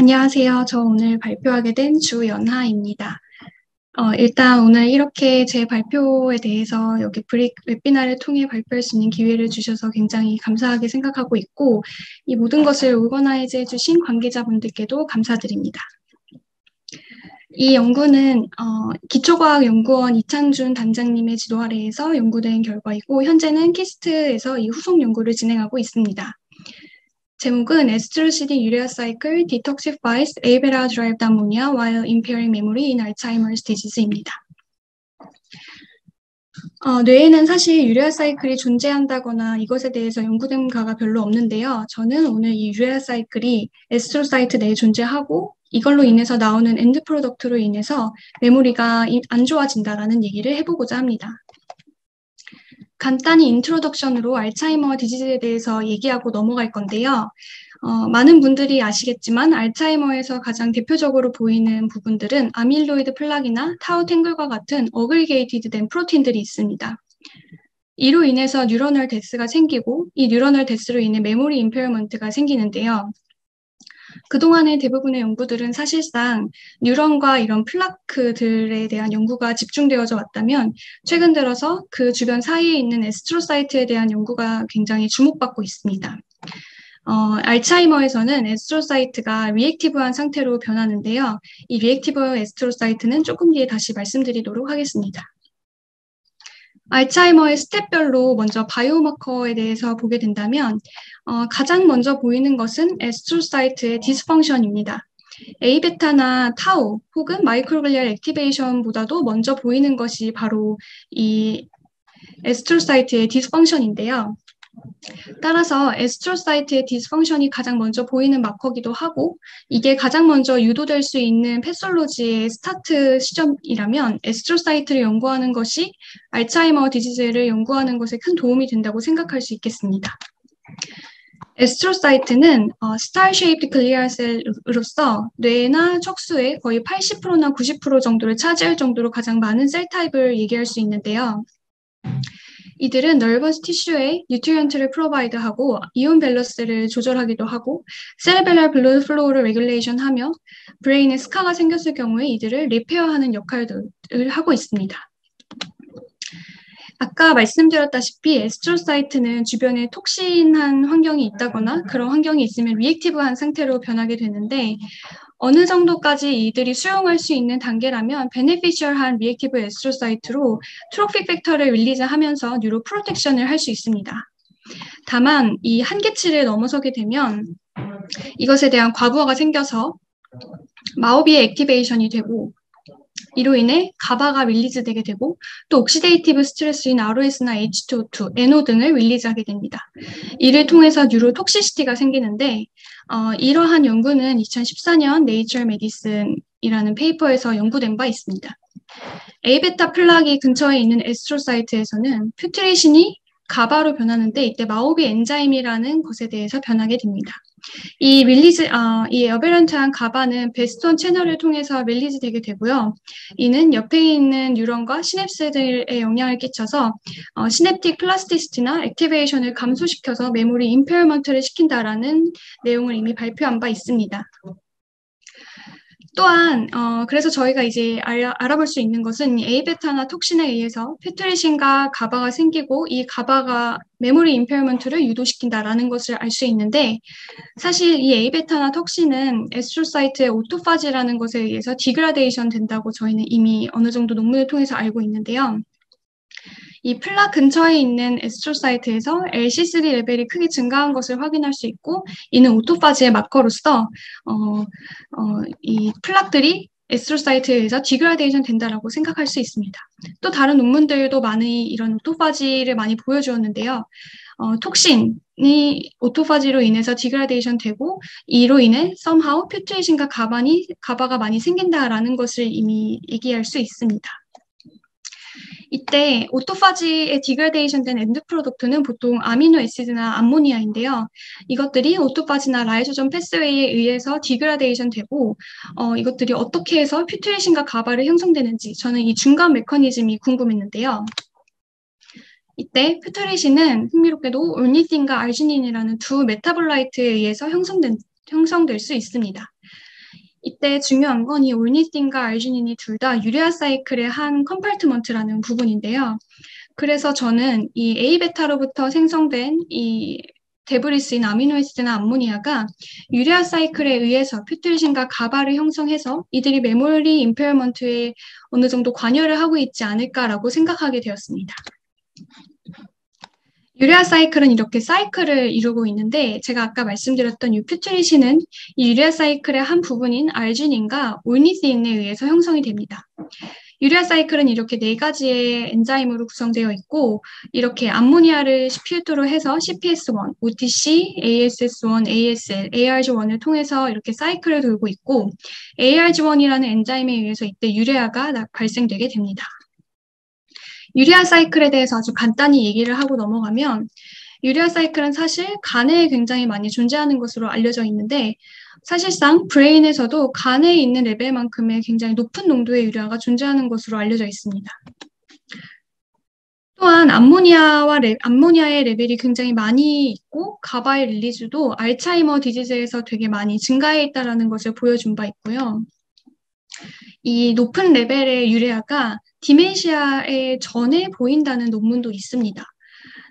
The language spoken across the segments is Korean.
안녕하세요. 저 오늘 발표하게 된 주연하입니다. 일단 오늘 이렇게 제 발표에 대해서 여기 웨비나를 통해 발표할 수 있는 기회를 주셔서 굉장히 감사하게 생각하고 있고, 이 모든 것을 오거나이즈 해주신 관계자분들께도 감사드립니다. 이 연구는 기초과학연구원 이창준 단장님의 지도 아래에서 연구된 결과이고, 현재는 키스트에서 이 후속 연구를 진행하고 있습니다. 제목은 Estroside Urea Cycle Detoxifies A-beta-derived ammonia while impairing memory in Alzheimer's disease입니다. 뇌에는 사실 유레아 사이클이 존재한다거나 이것에 대해서 연구된 바가 별로 없는데요. 저는 오늘 이 유레아 사이클이 에스트로사이트 내에 존재하고 이걸로 인해서 나오는 엔드 프로덕트로 인해서 메모리가 안 좋아진다라는 얘기를 해보고자 합니다. 간단히 인트로덕션으로 알츠하이머 디지즈에 대해서 얘기하고 넘어갈 건데요. 많은 분들이 아시겠지만 알츠하이머에서 가장 대표적으로 보이는 부분들은 아밀로이드 플락이나 타우 탱글과 같은 어그리게이티드 된 프로틴들이 있습니다. 이로 인해서 뉴러널 데스가 생기고 이 뉴러널 데스로 인해 메모리 임페어먼트가 생기는데요. 그동안의 대부분의 연구들은 사실상 뉴런과 이런 플라크들에 대한 연구가 집중되어져 왔다면 최근 들어서 그 주변 사이에 있는 에스트로사이트에 대한 연구가 굉장히 주목받고 있습니다. 알츠하이머에서는 에스트로사이트가 리액티브한 상태로 변하는데요. 이 리액티브 에스트로사이트는 조금 뒤에 다시 말씀드리도록 하겠습니다. 알츠하이머의 스텝별로 먼저 바이오마커에 대해서 보게 된다면 가장 먼저 보이는 것은 에스트로사이트의 디스펑션입니다. A베타나 타우 혹은 마이크로글리알 액티베이션보다도 먼저 보이는 것이 바로 이 에스트로사이트의 디스펑션인데요. 따라서 에스트로사이트의 디스펑션이 가장 먼저 보이는 마커기도 하고 이게 가장 먼저 유도될 수 있는 패솔로지의 스타트 시점이라면 에스트로사이트를 연구하는 것이 알츠하이머 디지즈를 연구하는 것에 큰 도움이 된다고 생각할 수 있겠습니다. 에스트로사이트는 스타-쉐이프드 글리아셀으로서 뇌나 척수의 거의 80%나 90% 정도를 차지할 정도로 가장 많은 셀 타입을 얘기할 수 있는데요. 이들은 너버스 티슈에 뉴트리언트를 프로바이드하고 이온 밸런스를 조절하기도 하고 세레벨랄 블러드 플로우를 레귤레이션하며 브레인에 스카가 생겼을 경우에 이들을 리페어하는 역할들을 하고 있습니다. 아까 말씀드렸다시피 에스트로사이트는 주변에 톡신한 환경이 있다거나 그런 환경이 있으면 리액티브한 상태로 변하게 되는데 어느 정도까지 이들이 수용할 수 있는 단계라면 베네피셜한 리액티브 에스트로사이트로 트로픽 팩터를 릴리즈하면서 뉴로 프로텍션을 할 수 있습니다. 다만 이 한계치를 넘어서게 되면 이것에 대한 과부하가 생겨서 마오비의 액티베이션이 되고 이로 인해 가바가 릴리즈되게 되고 또 옥시데이티브 스트레스인 ROS나 H2O2, NO 등을 릴리즈하게 됩니다. 이를 통해서 뉴로톡시시티가 생기는데 이러한 연구는 2014년 네이처 메디슨이라는 페이퍼에서 연구된 바 있습니다. A베타 플락이 근처에 있는 에스트로사이트에서는 퓨트레이신이 가바로 변하는데 이때 마오비 엔자임이라는 것에 대해서 변하게 됩니다. 이 어베런트한 가바는 베스톤 채널을 통해서 릴리즈 되게 되고요. 이는 옆에 있는 뉴런과 시냅스들에 영향을 끼쳐서 시냅틱 플라스티시티나 액티베이션을 감소시켜서 메모리 임페어먼트를 시킨다라는 내용을 이미 발표한 바 있습니다. 또한 그래서 저희가 이제 알아볼 수 있는 것은 이 A베타나 톡신에 의해서 퓨트레이신과 가바가 생기고 이 가바가 메모리 임페어먼트를 유도시킨다라는 것을 알 수 있는데 사실 이 A베타나 톡신은 에스트로사이트의 오토파지라는 것에 의해서 디그라데이션 된다고 저희는 이미 어느 정도 논문을 통해서 알고 있는데요. 이 플락 근처에 있는 에스트로사이트에서 LC3 레벨이 크게 증가한 것을 확인할 수 있고 이는 오토파지의 마커로서 이 플락들이 에스트로사이트에 의해서 디그라데이션 된다라고 생각할 수 있습니다. 또 다른 논문들도 많이 이런 오토파지를 많이 보여주었는데요. 톡신이 오토파지로 인해서 디그라데이션 되고 이로 인해 somehow 퓨트레이신과 가바가 많이 생긴다라는 것을 이미 얘기할 수 있습니다. 이때 오토파지에 디그레데이션 된 엔드 프로덕트는 보통 아미노 애시드나 암모니아인데요. 이것들이 오토파지나 라이소존 패스웨이에 의해서 디그레데이션 되고 이것들이 어떻게 해서 퓨트레이신과 가바를 형성되는지 저는 이 중간 메커니즘이 궁금했는데요. 이때 퓨트레이신은 흥미롭게도 올니틴과 알지닌이라는 두 메타볼라이트에 의해서 형성될 수 있습니다. 이때 중요한 건 이 올니틴과 알지닌이 둘 다 유레아 사이클의 한 컴파트먼트라는 부분인데요. 그래서 저는 이 A베타로부터 생성된 이 데브리스인 아미노에시드나 암모니아가 유레아 사이클에 의해서 퓨트리신과 가바를 형성해서 이들이 메모리 임페어먼트에 어느 정도 관여를 하고 있지 않을까라고 생각하게 되었습니다. 유레아 사이클은 이렇게 사이클을 이루고 있는데 제가 아까 말씀드렸던 이 퓨트리신은 이 유레아 사이클의 한 부분인 알지닌과 올니틴에 의해서 형성이 됩니다. 유레아 사이클은 이렇게 네 가지의 엔자임으로 구성되어 있고 이렇게 암모니아를 필두로 해서 CPS1, OTC, ASS1, ASL, ARG1을 통해서 이렇게 사이클을 돌고 있고 ARG1이라는 엔자임에 의해서 이때 유레아가 발생되게 됩니다. 유레아 사이클에 대해서 아주 간단히 얘기를 하고 넘어가면 유레아 사이클은 사실 간에 굉장히 많이 존재하는 것으로 알려져 있는데 사실상 브레인에서도 간에 있는 레벨만큼의 굉장히 높은 농도의 유레아가 존재하는 것으로 알려져 있습니다. 또한 암모니아의 레벨이 굉장히 많이 있고 가바의 릴리즈도 알츠하이머 디지즈에서 되게 많이 증가해 있다는 것을 보여준 바 있고요. 이 높은 레벨의 유레아가 디멘시아에 전에 보인다는 논문도 있습니다.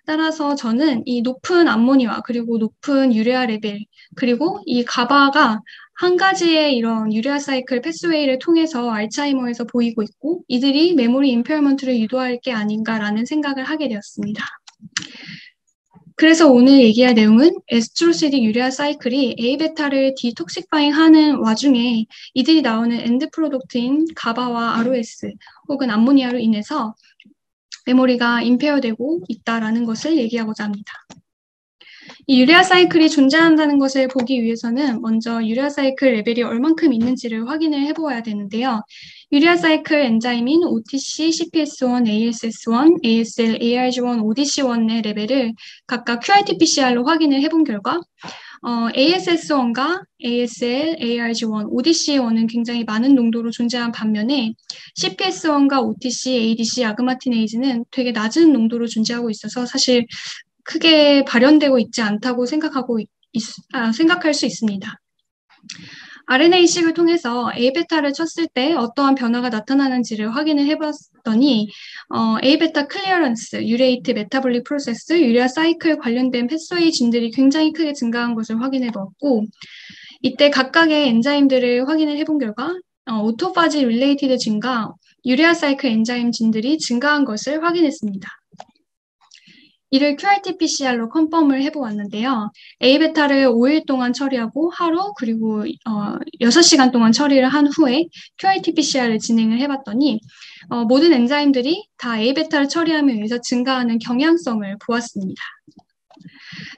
따라서 저는 이 높은 암모니아 그리고 높은 유레아 레벨 그리고 이 가바가 한 가지의 이런 유레아 사이클 패스웨이를 통해서 알츠하이머에서 보이고 있고 이들이 메모리 임페어먼트를 유도할 게 아닌가라는 생각을 하게 되었습니다. 그래서 오늘 얘기할 내용은 에스트로시딕 유레아 사이클이 A베타를 디톡식파잉하는 와중에 이들이 나오는 엔드 프로덕트인 가바와 ROS 혹은 암모니아로 인해서 메모리가 임페어되고 있다라는 것을 얘기하고자 합니다. 이 유레아 사이클이 존재한다는 것을 보기 위해서는 먼저 유레아 사이클 레벨이 얼만큼 있는지를 확인을 해보아야 되는데요. 유레아 사이클 엔자임인 OTC, CPS1, ASS1, ASL, ARG1, ODC1의 레벨을 각각 QRT-PCR로 확인을 해본 결과 ASS1과 ASL, ARG1, ODC1은 굉장히 많은 농도로 존재한 반면에 CPS1과 OTC, ADC, 아그마티네이즈는 되게 낮은 농도로 존재하고 있어서 사실 크게 발현되고 있지 않다고 생각할 수 있습니다. RNA-식을 통해서 A베타를 쳤을 때 어떠한 변화가 나타나는지를 확인을 해봤더니 A베타 클리어런스, 유레이트 메타볼릭 프로세스, 유레아 사이클 관련된 패스웨이 진들이 굉장히 크게 증가한 것을 확인해봤고 이때 각각의 엔자임들을 확인을 해본 결과 오토파지 릴레이티드 진과 유레아 사이클 엔자임 진들이 증가한 것을 확인했습니다. 이를 QRT-PCR로 컨펌을 해보았는데요. A베타를 5일 동안 처리하고 하루 그리고 6시간 동안 처리를 한 후에 QRT-PCR을 진행을 해봤더니 모든 엔자임들이 다 A베타를 처리함에 의해서 증가하는 경향성을 보았습니다.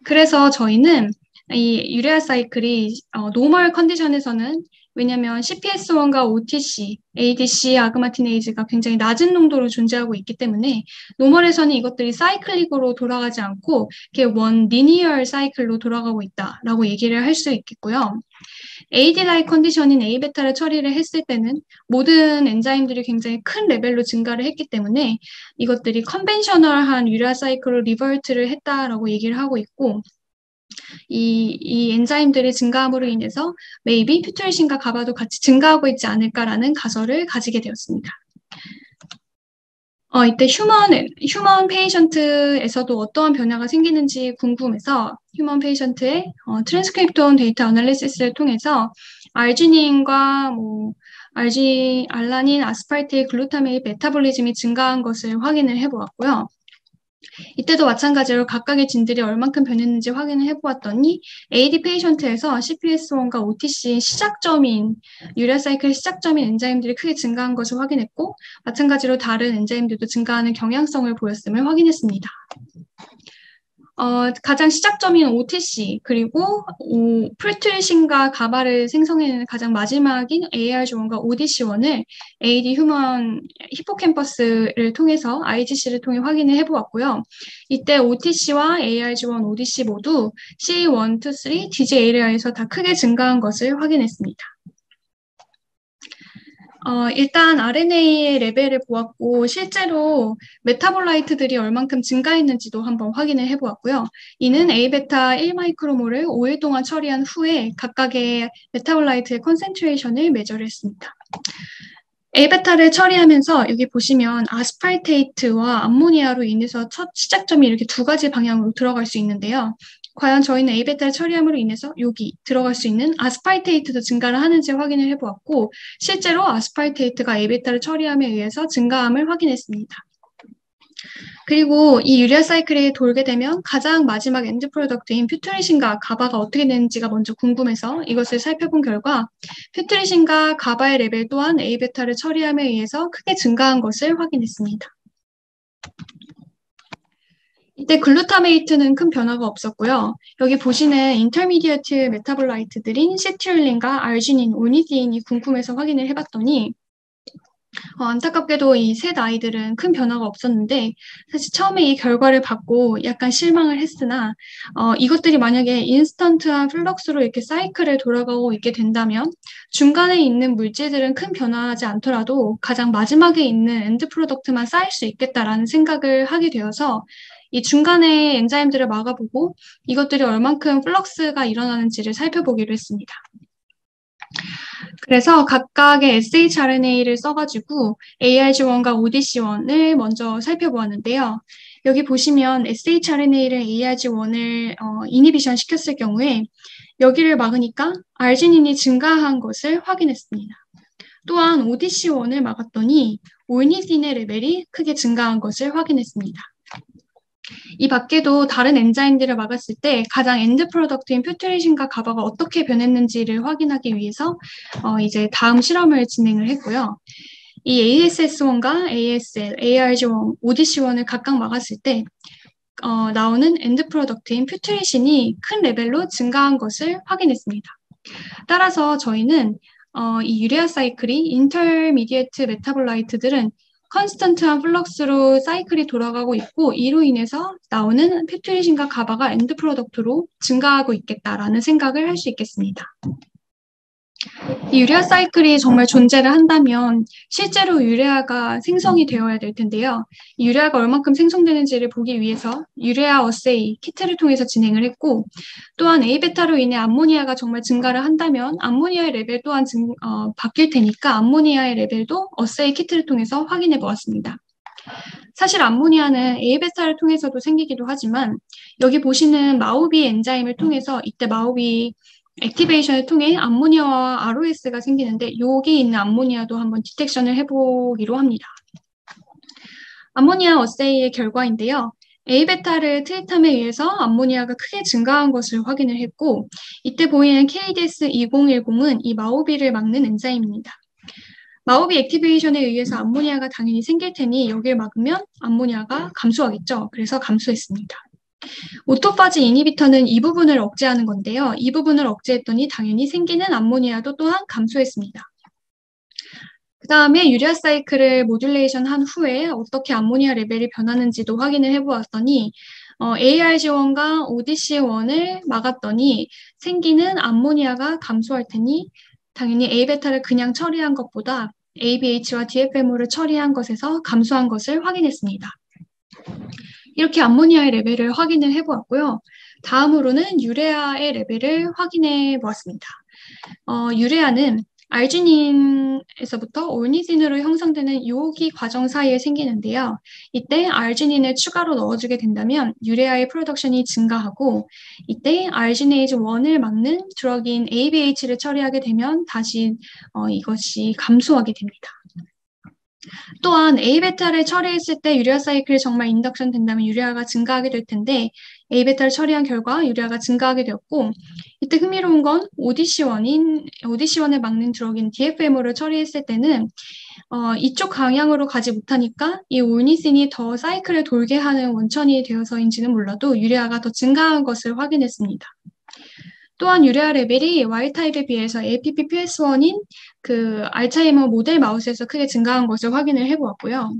그래서 저희는 이 유레아 사이클이 노멀 컨디션에서는 왜냐하면 CPS1과 OTC, ADC, 아그마티네이즈가 굉장히 낮은 농도로 존재하고 있기 때문에 노멀에서는 이것들이 사이클릭으로 돌아가지 않고 이렇게 원 리니얼 사이클로 돌아가고 있다라고 얘기를 할 수 있겠고요. AD-like 컨디션인 A베타를 처리를 했을 때는 모든 엔자임들이 굉장히 큰 레벨로 증가를 했기 때문에 이것들이 컨벤셔널한 유레아 사이클로 리버트를 했다라고 얘기를 하고 있고 이 엔자임들의 증가함으로 인해서 maybe 퓨트리신과 가바도 같이 증가하고 있지 않을까라는 가설을 가지게 되었습니다. 이때 휴먼 페이션트에서도 어떠한 변화가 생기는지 궁금해서 휴먼 페이션트의 트랜스크립톤 데이터 어널리시스를 통해서 알지닌과 알라닌, 아스파르테이, 글루타메이 메타볼리즘이 증가한 것을 확인을 해보았고요. 이때도 마찬가지로 각각의 진들이 얼만큼 변했는지 확인을 해보았더니 AD 페이션트에서 CPS1과 OTC 시작점인 유레아 사이클 시작점인 엔자임들이 크게 증가한 것을 확인했고 마찬가지로 다른 엔자임들도 증가하는 경향성을 보였음을 확인했습니다. 가장 시작점인 OTC 그리고 퓨트리신과 가바를 생성해내는 가장 마지막인 ARG1과 ODC1을 AD 휴먼 히포캠퍼스를 통해서 IGC를 통해 확인을 해보았고요. 이때 OTC와 ARG1, ODC 모두 CA1, 2, 3, DJ 에리아에서 다 크게 증가한 것을 확인했습니다. 일단 RNA의 레벨을 보았고, 실제로 메타볼라이트들이 얼만큼 증가했는지도 한번 확인을 해보았고요. 이는 A베타 1마이크로몰을 5일 동안 처리한 후에 각각의 메타볼라이트의 컨센트레이션을 매저했습니다. A베타를 처리하면서 여기 보시면 아스팔테이트와 암모니아로 인해서 첫 시작점이 이렇게 두 가지 방향으로 들어갈 수 있는데요. 과연 저희는 A베타를 처리함으로 인해서 여기 들어갈 수 있는 아스팔테이트도 증가를 하는지 확인을 해보았고, 실제로 아스팔테이트가 A베타를 처리함에 의해서 증가함을 확인했습니다. 그리고 이 유리아 사이클이 돌게 되면 가장 마지막 엔드 프로덕트인 퓨트리신과 가바가 어떻게 되는지가 먼저 궁금해서 이것을 살펴본 결과 퓨트리신과 가바의 레벨 또한 A베타를 처리함에 의해서 크게 증가한 것을 확인했습니다. 이때 글루타메이트는 큰 변화가 없었고요. 여기 보시는 인터미디어트 메타볼라이트들인 시티올린과 알지닌, 오니디인이 궁금해서 확인을 해봤더니 안타깝게도 이 셋 아이들은 큰 변화가 없었는데 사실 처음에 이 결과를 받고 약간 실망을 했으나 이것들이 만약에 인스턴트한 플럭스로 이렇게 사이클을 돌아가고 있게 된다면 중간에 있는 물질들은 큰 변화하지 않더라도 가장 마지막에 있는 엔드 프로덕트만 쌓일 수 있겠다라는 생각을 하게 되어서 이 중간에 엔자임들을 막아보고 이것들이 얼만큼 플럭스가 일어나는지를 살펴보기로 했습니다. 그래서 각각의 shRNA를 써가지고 ARG1과 ODC1을 먼저 살펴보았는데요. 여기 보시면 shRNA를 ARG1을 이니비션 시켰을 경우에 여기를 막으니까 알지닌이 증가한 것을 확인했습니다. 또한 ODC1을 막았더니 올니딘의 레벨이 크게 증가한 것을 확인했습니다. 이 밖에도 다른 엔자임들을 막았을 때 가장 엔드 프로덕트인 퓨트리신과 가바가 어떻게 변했는지를 확인하기 위해서 이제 다음 실험을 진행을 했고요. 이 ASS1과 ASL, ARG1, ODC1을 각각 막았을 때 나오는 엔드 프로덕트인 퓨트리신이 큰 레벨로 증가한 것을 확인했습니다. 따라서 저희는 이 유레아 사이클이 인터미디에이트 메타볼라이트들은 컨스턴트한 플럭스로 사이클이 돌아가고 있고 이로 인해서 나오는 퓨트리신과 가바가 엔드 프로덕트로 증가하고 있겠다라는 생각을 할 수 있겠습니다. 이 유레아 사이클이 정말 존재를 한다면 실제로 유레아가 생성이 되어야 될 텐데요. 이 유레아가 얼만큼 생성되는지를 보기 위해서 유레아 어세이 키트를 통해서 진행을 했고 또한 A베타로 인해 암모니아가 정말 증가를 한다면 암모니아의 레벨 또한 바뀔 테니까 암모니아의 레벨도 어세이 키트를 통해서 확인해 보았습니다. 사실 암모니아는 A베타를 통해서도 생기기도 하지만 여기 보시는 마오비 엔자임을 통해서 이때 마오비 액티베이션을 통해 암모니아와 ROS가 생기는데 여기 있는 암모니아도 한번 디텍션을 해보기로 합니다. 암모니아 어세이의 결과인데요. A베타를 트리tam에 의해서 암모니아가 크게 증가한 것을 확인을 했고 이때 보이는 KDS2010은 이 마오비를 막는 엔자임입니다. 마오비 액티베이션에 의해서 암모니아가 당연히 생길 테니 여기를 막으면 암모니아가 감소하겠죠. 그래서 감소했습니다. 오토파지 이니비터는 이 부분을 억제하는 건데요. 이 부분을 억제했더니 당연히 생기는 암모니아도 또한 감소했습니다. 그 다음에 유리아 사이클을 모듈레이션 한 후에 어떻게 암모니아 레벨이 변하는지도 확인을 해보았더니 ARG1과 ODC1을 막았더니 생기는 암모니아가 감소할 테니 당연히 A베타를 그냥 처리한 것보다 ABH와 DFMO를 처리한 것에서 감소한 것을 확인했습니다. 이렇게 암모니아의 레벨을 확인을 해보았고요. 다음으로는 유레아의 레벨을 확인해 보았습니다. 유레아는 알지닌에서부터 올니딘으로 형성되는 요기 과정 사이에 생기는데요. 이때 알지닌을 추가로 넣어주게 된다면 유레아의 프로덕션이 증가하고 이때 알지네이즈 1을 막는 드럭인 ABH를 처리하게 되면 다시 이것이 감소하게 됩니다. 또한 A베타를 처리했을 때 유레아 사이클이 정말 인덕션 된다면 유레아가 증가하게 될 텐데 A베타를 처리한 결과 유레아가 증가하게 되었고 이때 흥미로운 건 ODC1을 막는 드럭인 DFMO를 처리했을 때는 이쪽 방향으로 가지 못하니까 이 올니딘이 더 사이클을 돌게 하는 원천이 되어서인지는 몰라도 유레아가 더 증가한 것을 확인했습니다. 또한 유레아 레벨이 와일드타입에 비해서 APP-PS1인 그 알츠하이머 모델 마우스에서 크게 증가한 것을 확인을 해보았고요.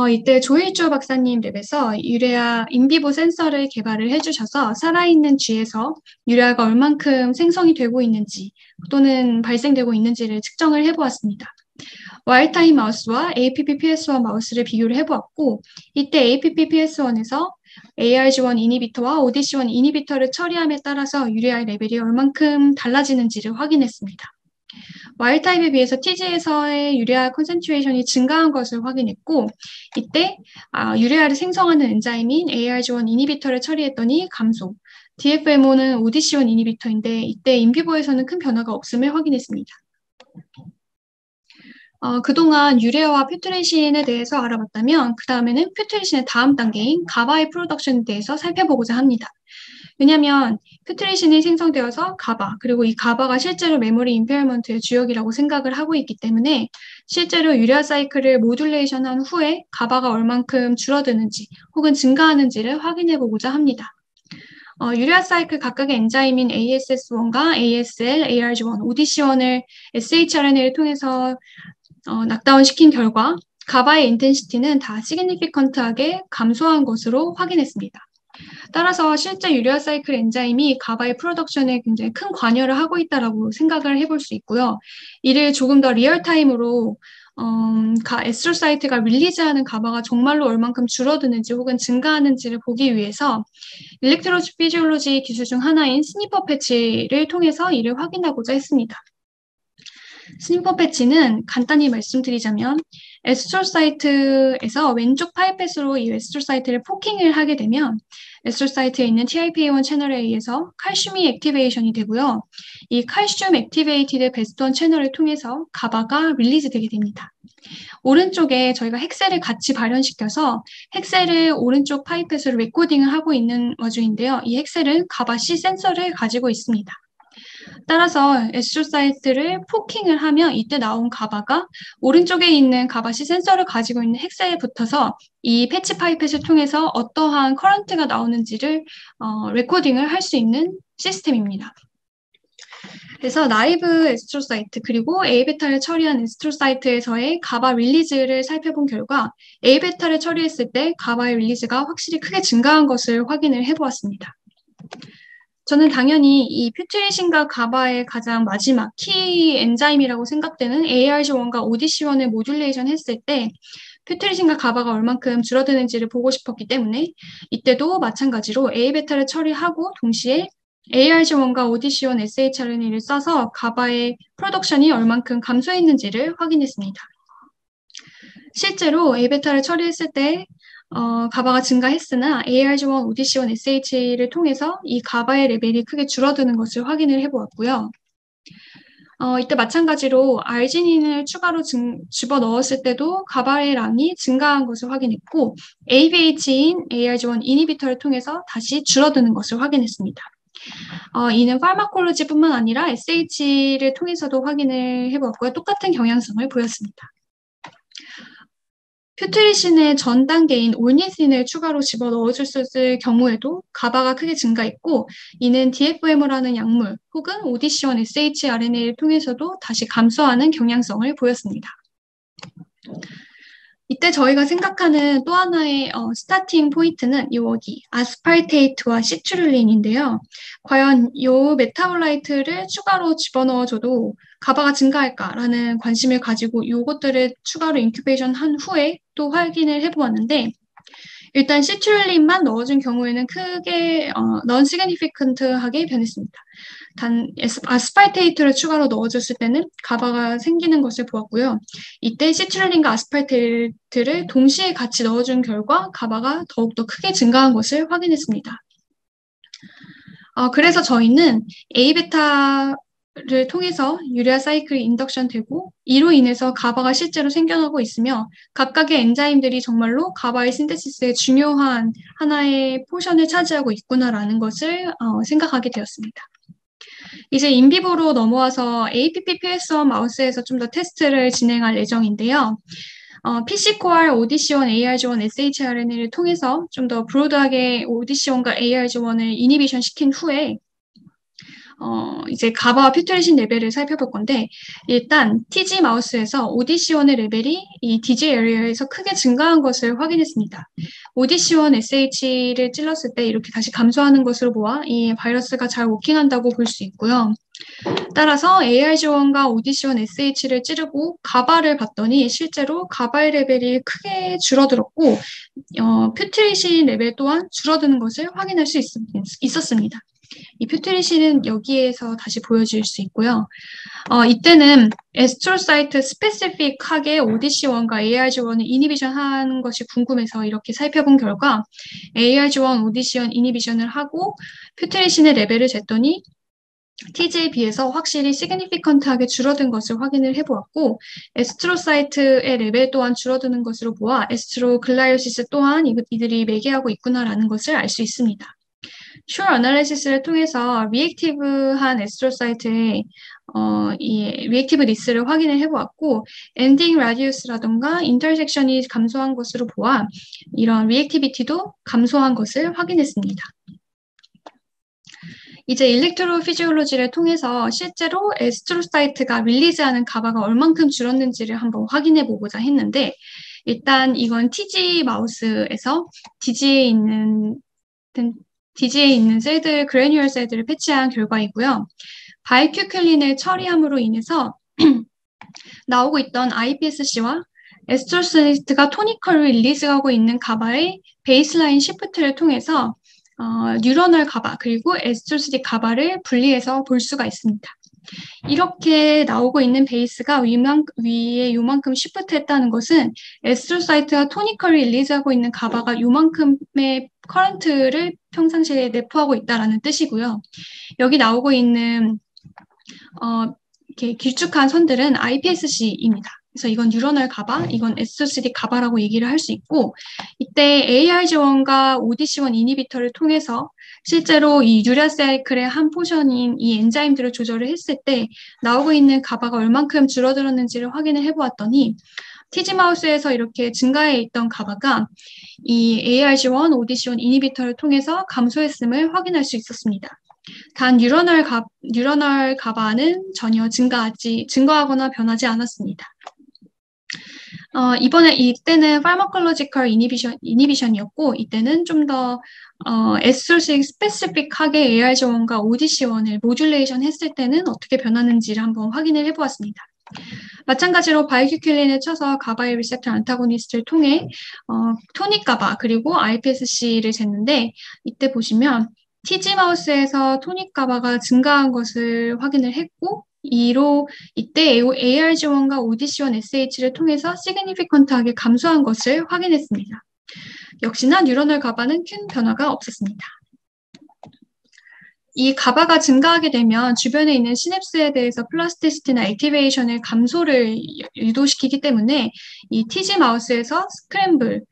이때 조일조 박사님 랩에서 유레아 인비보 센서를 개발을 해주셔서 살아있는 쥐에서 유레아가 얼만큼 생성이 되고 있는지 또는 발생되고 있는지를 측정을 해보았습니다. 와일드타임 마우스와 APPPS1 마우스를 비교를 해보았고 이때 APPPS1에서 ARG1 이니비터와 ODC1 이니비터를 처리함에 따라서 유레아의 레벨이 얼만큼 달라지는지를 확인했습니다. 와일드타입에 비해서 TG에서의 유레아 컨센트레이션이 증가한 것을 확인했고 이때 유레아를 생성하는 엔자임인 ARG1 이니비터를 처리했더니 감소, DFMO는 ODC1 이니비터인데 이때 인비보에서는 큰 변화가 없음을 확인했습니다. 그동안 유레아와 퓨트레신에 대해서 알아봤다면 그 다음에는 퓨트레신의 다음 단계인 가바의 프로덕션에 대해서 살펴보고자 합니다. 왜냐하면 퓨트레신이 생성되어서 가바, 그리고 이 가바가 실제로 메모리 임페어먼트의 주역이라고 생각을 하고 있기 때문에 실제로 유레아 사이클을 모듈레이션한 후에 가바가 얼만큼 줄어드는지 혹은 증가하는지를 확인해 보고자 합니다. 유레아 사이클 각각의 엔자임인 ASS1과 ASL, ARG1, ODC1을 shRNA를 통해서 낙다운 시킨 결과 가바의 인텐시티는 다 시그니피컨트하게 감소한 것으로 확인했습니다. 따라서 실제 유레아 사이클 엔자임이 가바의 프로덕션에 굉장히 큰 관여를 하고 있다고 생각을 해볼 수 있고요. 이를 조금 더 리얼타임으로 에스트로사이트가 릴리즈하는 가바가 정말로 얼만큼 줄어드는지 혹은 증가하는지를 보기 위해서 일렉트로피지올로지 기술 중 하나인 스니퍼 패치를 통해서 이를 확인하고자 했습니다. 스니퍼 패치는 간단히 말씀드리자면 에스트로사이트에서 왼쪽 파이펫으로 이 에스트로사이트를 포킹을 하게 되면 에스트로사이트에 있는 TIPA1 채널에 의해서 칼슘이 액티베이션이 되고요. 이 칼슘 액티베이티드 베스톤 채널을 통해서 가바가 릴리즈 되게 됩니다. 오른쪽에 저희가 핵셀을 같이 발현시켜서 핵셀을 오른쪽 파이펫으로 레코딩을 하고 있는 와중인데요. 이 핵셀은 가바 C 센서를 가지고 있습니다. 따라서 에스트로사이트를 포킹을 하면 이때 나온 가바가 오른쪽에 있는 가바시 센서를 가지고 있는 핵셀에 붙어서 이 패치 파이펫을 통해서 어떠한 커런트가 나오는지를 레코딩을 할 수 있는 시스템입니다. 그래서 나이브 에스트로사이트 그리고 A베타를 처리한 에스트로사이트에서의 가바 릴리즈를 살펴본 결과 A베타를 처리했을 때 가바의 릴리즈가 확실히 크게 증가한 것을 확인을 해보았습니다. 저는 당연히 이 퓨트레신과 가바의 가장 마지막 키 엔자임이라고 생각되는 ARG1과 ODC1을 모듈레이션 했을 때 퓨트레신과 가바가 얼만큼 줄어드는지를 보고 싶었기 때문에 이때도 마찬가지로 A베타를 처리하고 동시에 ARG1과 ODC1 shRNA를 써서 가바의 프로덕션이 얼만큼 감소했는지를 확인했습니다. 실제로 A베타를 처리했을 때 가바가 증가했으나 ARG1, ODC1, SH를 통해서 이 가바의 레벨이 크게 줄어드는 것을 확인을 해보았고요. 이때 마찬가지로 아르지닌을 추가로 집어넣었을 때도 가바의 량이 증가한 것을 확인했고 ABH인 ARG1 이니비터를 통해서 다시 줄어드는 것을 확인했습니다. 이는 파마콜로지뿐만 아니라 SH를 통해서도 확인을 해보았고요. 똑같은 경향성을 보였습니다. 퓨트리신의 전 단계인 올니틴을 추가로 집어넣어줬을 경우에도 가바가 크게 증가했고 이는 DFMO라는 약물 혹은 ODC1 shRNA를 통해서도 다시 감소하는 경향성을 보였습니다. 이때 저희가 생각하는 또 하나의 스타팅 포인트는 여기 아스팔테이트와 시트룰린인데요. 과연 이 메타볼라이트를 추가로 집어넣어줘도 가바가 증가할까라는 관심을 가지고 이것들을 추가로 인큐베이션 한 후에 또 확인을 해보았는데 일단 시트룰린만 넣어준 경우에는 크게 non-significant하게 변했습니다. 단 아스팔테이트를 추가로 넣어줬을 때는 가바가 생기는 것을 보았고요. 이때 시트룰린과 아스팔테이트를 동시에 같이 넣어준 결과 가바가 더욱더 크게 증가한 것을 확인했습니다. 그래서 저희는 A베타를 통해서 유레아 사이클이 인덕션 되고 이로 인해서 가바가 실제로 생겨나고 있으며 각각의 엔자임들이 정말로 가바의 신테시스에 중요한 하나의 포션을 차지하고 있구나라는 것을 생각하게 되었습니다. 이제 인비보로 넘어와서 APPPS1 마우스에서 좀 더 테스트를 진행할 예정인데요. PC코알, ODC1, ARG1, shRNA를 통해서 좀 더 브로드하게 ODC1과 ARG1을 이니비션 시킨 후에 이제 가바와 퓨트레이션 레벨을 살펴볼 건데, 일단 TG 마우스에서 오디시원의 레벨이 이 DJ 에리어에서 크게 증가한 것을 확인했습니다. 오디시원 SH를 찔렀을 때 이렇게 다시 감소하는 것으로 보아 이 바이러스가 잘 워킹한다고 볼 수 있고요. 따라서 AR 지원과 오디시원 SH를 찌르고 가바를 봤더니 실제로 가바의 레벨이 크게 줄어들었고 퓨트레이션 레벨 또한 줄어드는 것을 확인할 수 있었습니다. 이 퓨트레이션은 여기에서 다시 보여질 수 있고요. 이때는 에스트로사이트 스페시픽하게 오디시원과 ARG1을 이니비션 하는 것이 궁금해서 이렇게 살펴본 결과 ARG1 오디시원 이니비션을 하고 퓨트레이션의 레벨을 쟀더니 TG에 비해서 확실히 시그니피컨트하게 줄어든 것을 확인을 해보았고 에스트로사이트의 레벨 또한 줄어드는 것으로 보아 에스트로글라이오시스 또한 이들이 매개하고 있구나라는 것을 알 수 있습니다. 슈어 어널리시스를 통해서 리액티브한 에스트로사이트의 이 리액티브 리스를 확인을 해보았고 엔딩 라디우스라던가 인터섹션이 감소한 것으로 보아 이런 리액티비티도 감소한 것을 확인했습니다. 이제 일렉트로피지올로지를 통해서 실제로 에스트로사이트가 릴리즈하는 가바가 얼만큼 줄었는지를 한번 확인해 보고자 했는데 일단 이건 TG 마우스에서 DG에 있는 셀들, 그래뉴얼 셀들을 패치한 결과이고요. 바이큐클린을 처리함으로 인해서 나오고 있던 iPSC와 에스트로사이트가 토니컬을 릴리즈하고 있는 가바의 베이스라인 시프트를 통해서 뉴러널 가바 그리고 에스트로시틱 가바를 분리해서 볼 수가 있습니다. 이렇게 나오고 있는 베이스가 위에 요만큼 시프트했다는 것은 에스트로사이트가 토니컬을 릴리즈하고 있는 가바가 요만큼의 커런트를 평상시에 내포하고 있다는 뜻이고요. 여기 나오고 있는 이렇게 길쭉한 선들은 iPSC입니다. 그래서 이건 뉴러널 가바, 이건 에스트로시틱 가바라고 얘기를 할 수 있고 이때 ARG1과 ODC1 이니비터를 통해서 실제로 이 유리아 사이클의 한 포션인 이 엔자임들을 조절을 했을 때 나오고 있는 가바가 얼만큼 줄어들었는지를 확인을 해보았더니 TG 마우스에서 이렇게 증가해 있던 가바가 이 ARG1, ODC1 이니비터를 통해서 감소했음을 확인할 수 있었습니다. 단 뉴러널 가바는 전혀 증가하거나 변하지 않았습니다. 이때는 파마콜로지컬 이니비션이었고 이때는 좀 더 에스트로식 스페시픽하게 ARG1과 ODC1을 모듈레이션 했을 때는 어떻게 변하는지를 한번 확인을 해보았습니다. 마찬가지로 바이큐클린을 쳐서 가바의 리셉터 안타고니스트를 통해 토닉 가바 그리고 iPSC를 쟀는데 이때 보시면 TG 마우스에서 토닉 가바가 증가한 것을 확인을 했고 이때 ARG1과 ODC1 SH를 통해서 시그니피컨트하게 감소한 것을 확인했습니다. 역시나 뉴러널 가바는 큰 변화가 없었습니다. 이 가바가 증가하게 되면 주변에 있는 시냅스에 대해서 플라스티시티나 액티베이션의 감소를 유도시키기 때문에 이 TG 마우스에서 스크램블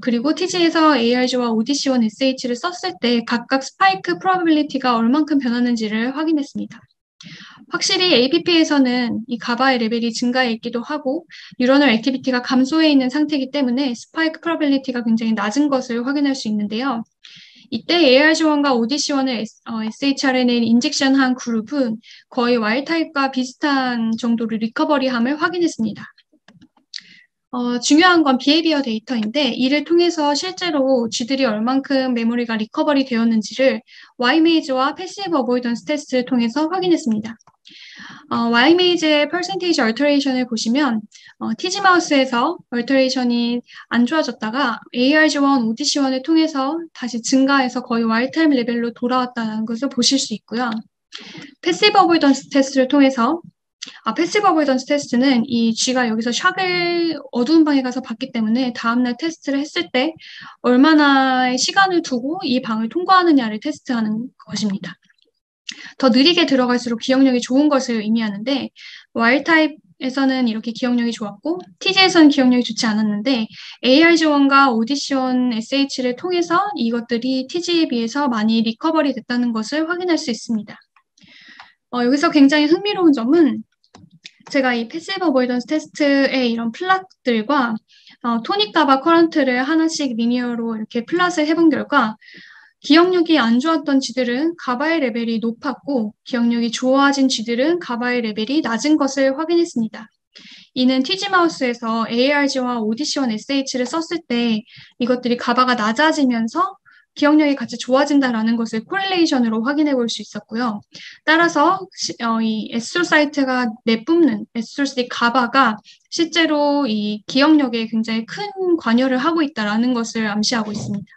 그리고 TG에서 ARG와 ODC1 SH를 썼을 때 각각 스파이크 프로바빌리티가 얼만큼 변하는지를 확인했습니다. 확실히 APP에서는 이 가바의 레벨이 증가해 있기도 하고 뉴러널 액티비티가 감소해 있는 상태이기 때문에 스파이크 프로바빌리티가 굉장히 낮은 것을 확인할 수 있는데요. 이때 ARG1과 ODC1을 shRNA 인젝션한 그룹은 거의 와일드타입과 비슷한 정도로 리커버리함을 확인했습니다. 중요한 건 비헤비어 데이터인데 이를 통해서 실제로 쥐들이 얼만큼 메모리가 리커버리 되었는지를 Ymaze와 패시브 어보이던스 테스트를 통해서 확인했습니다. Ymaze의 percentage alteration을 보시면 TG 마우스에서 얼터레이션이 안 좋아졌다가 ARG1, ODC1을 통해서 다시 증가해서 거의 와일드타입 레벨로 돌아왔다는 것을 보실 수 있고요. 패시브 어보이던스 테스트를 통해서 패시브 어보이던스 테스트는 이 쥐가 여기서 샥을 어두운 방에 가서 봤기 때문에 다음날 테스트를 했을 때 얼마나 시간을 두고 이 방을 통과하느냐를 테스트하는 것입니다. 더 느리게 들어갈수록 기억력이 좋은 것을 의미하는데 와일드타입에서는 이렇게 기억력이 좋았고 TG에서는 기억력이 좋지 않았는데 ARG1과 ODC1 SH를 통해서 이것들이 TG에 비해서 많이 리커버리 됐다는 것을 확인할 수 있습니다. 여기서 굉장히 흥미로운 점은 제가 이 패시브 어보이던스 테스트의 이런 플랫들과 토닉 가바 커런트를 하나씩 리니어로 이렇게 플랫을 해본 결과 기억력이 안 좋았던 쥐들은 가바의 레벨이 높았고 기억력이 좋아진 쥐들은 가바의 레벨이 낮은 것을 확인했습니다. 이는 티지마우스에서 ARG와 오디시원 SH를 썼을 때 이것들이 가바가 낮아지면서 기억력이 같이 좋아진다라는 것을 코릴레이션으로 확인해 볼 수 있었고요. 따라서 이 에스트로 사이트가 내뿜는 에스트로시티 가바가 실제로 이 기억력에 굉장히 큰 관여를 하고 있다라는 것을 암시하고 있습니다.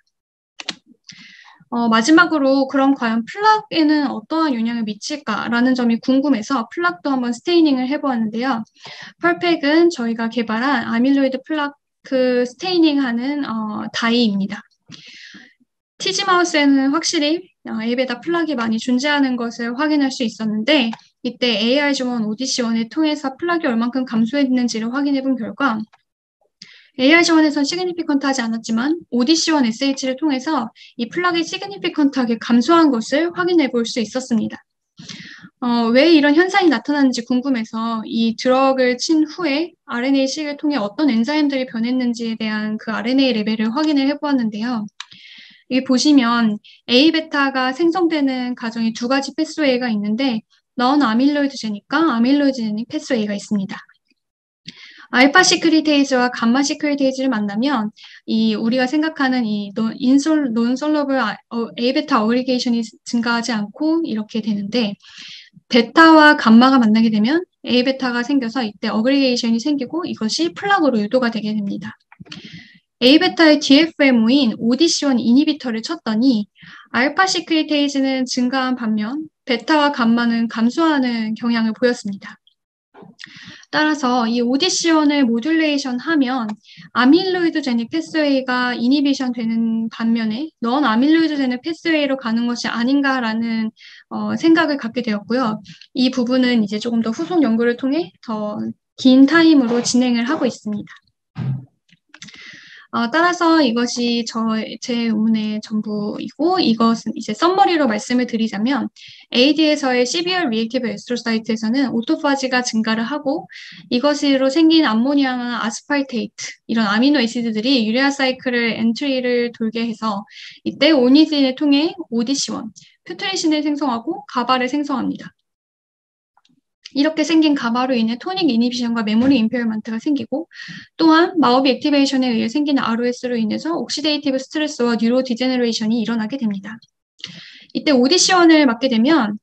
마지막으로 그럼 과연 플락에는 어떠한 영향을 미칠까라는 점이 궁금해서 플락도 한번 스테이닝을 해보았는데요. 펄팩은 저희가 개발한 아밀로이드 플라크 스테이닝하는 다이입니다. 티지마우스에는 확실히 A베타 플락이 많이 존재하는 것을 확인할 수 있었는데 이때 ARG1, 오디시1을 통해서 플락이 얼만큼 감소했는지를 확인해 본 결과 ARG1에선 시그니피컨트하지 않았지만 오디시1 SH를 통해서 이 플락이 시그니피컨트하게 감소한 것을 확인해 볼 수 있었습니다. 왜 이런 현상이 나타나는지 궁금해서 이 드럭을 친 후에 RNA-식을 통해 어떤 엔자임들이 변했는지에 대한 그 RNA 레벨을 확인을 해보았는데요. 여기 보시면 A베타가 생성되는 과정이 두 가지 패스웨이가 있는데 넌 아밀로이드제닉과 아밀로이드제닉 패스웨이가 있습니다. 알파 시크리테이즈와 감마 시크리테이즈를 만나면 이 우리가 생각하는 이 논솔러블 A베타 어그리게이션이 증가하지 않고 이렇게 되는데 베타와 감마가 만나게 되면 A베타가 생겨서 이때 어그리게이션이 생기고 이것이 플락으로 유도가 되게 됩니다. A베타의 DFMO인 오디시1 이니비터를 쳤더니 알파 시크리테이즈는 증가한 반면 베타와 감마는 감소하는 경향을 보였습니다. 따라서 이 오디시1을 모듈레이션 하면 아밀로이드제닉 패스웨이가 이니비션 되는 반면에 넌 아밀로이드제닉 패스웨이로 가는 것이 아닌가라는 생각을 갖게 되었고요. 이 부분은 이제 조금 더 후속 연구를 통해 더 긴 타임으로 진행을 하고 있습니다. 따라서 이것이 제 논문의 전부이고 이것은 이제 썸머리로 말씀을 드리자면 AD에서의 12월 리액티브 에스트로사이트에서는 오토파지가 증가를 하고 이것으로 생긴 암모니아나 아스팔테이트 이런 아미노 애시드들이 유레아 사이클을 엔트리를 돌게 해서 이때 오니딘을 통해 오디시1, 퓨트리신을 생성하고 가바를 생성합니다. 이렇게 생긴 가바로 인해 토닉 이니비션과 메모리 임페어먼트가 생기고 또한 마오비 액티베이션에 의해 생기는 ROS로 인해서 옥시데이티브 스트레스와 뉴로 디제너레이션이 일어나게 됩니다. 이때 오디시1을 맞게 되면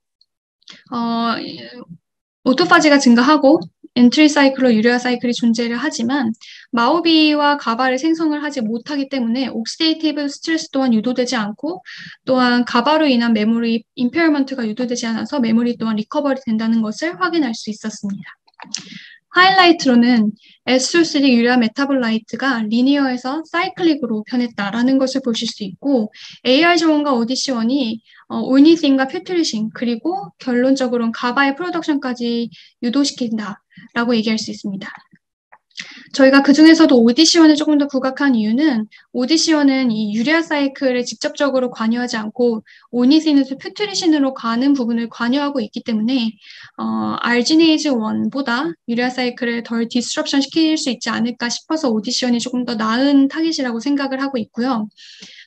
오토파지가 증가하고 엔트리 사이클로 유레아 사이클이 존재를 하지만 마오비와 가바를 생성을 하지 못하기 때문에 옥시데이티브 스트레스 또한 유도되지 않고 또한 가바로 인한 메모리 임페어먼트가 유도되지 않아서 메모리 또한 리커버리 된다는 것을 확인할 수 있었습니다. 하이라이트로는 에스트로시틱 유레아 메타볼라이트가 리니어에서 사이클릭으로 변했다라는 것을 보실 수 있고 ARG1과 오디시1이 올니틴과 퓨트리신 그리고 결론적으로는 가바의 프로덕션까지 유도시킨다라고 얘기할 수 있습니다. 저희가 그중에서도 오디시1을 조금 더 부각한 이유는 오디시1은 이 유레아 사이클에 직접적으로 관여하지 않고 오니틴에서 퓨트리신으로 가는 부분을 관여하고 있기 때문에 알지네이즈 1보다 유레아 사이클을 덜 디스럽션 시킬 수 있지 않을까 싶어서 오디시1이 조금 더 나은 타깃이라고 생각을 하고 있고요.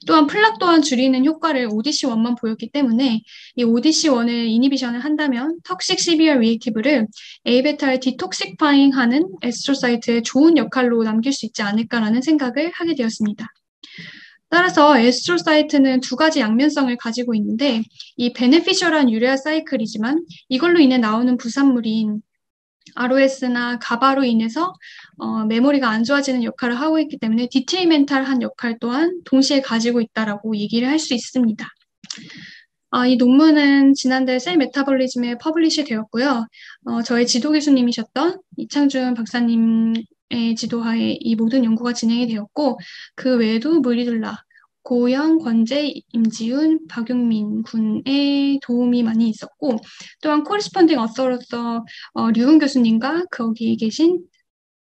또한 플락 또한 줄이는 효과를 오디시1만 보였기 때문에 이 오디시1을 이니비션을 한다면 턱식 12월 리액티브를 A베타를 디톡시파잉하는 에스트로사이트의 좋은 역할로 남길 수 있지 않을까라는 생각을 하게 되었습니다. 따라서 에스트로사이트는 두 가지 양면성을 가지고 있는데 이 베네피셜한 유레아 사이클이지만 이걸로 인해 나오는 부산물인 ROS나 가바로 인해서 메모리가 안 좋아지는 역할을 하고 있기 때문에 디트리멘탈한 역할 또한 동시에 가지고 있다라고 얘기를 할 수 있습니다. 이 논문은 지난달 셀 메타볼리즘에 퍼블리시 되었고요. 저의 지도 교수님이셨던 이창준 박사님의 지도하에 이 모든 연구가 진행이 되었고 그 외에도 무리둘라, 고영, 권재, 임지훈, 박용민 군의 도움이 많이 있었고 또한 코리스펀딩 어서로서 류은 교수님과 거기 계신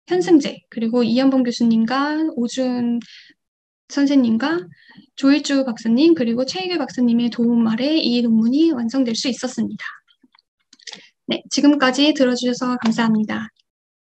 현승재 그리고 이현봉 교수님과 오준 선생님과 조일주 박사님 그리고 최희규 박사님의 도움 아래 이 논문이 완성될 수 있었습니다. 네, 지금까지 들어주셔서 감사합니다.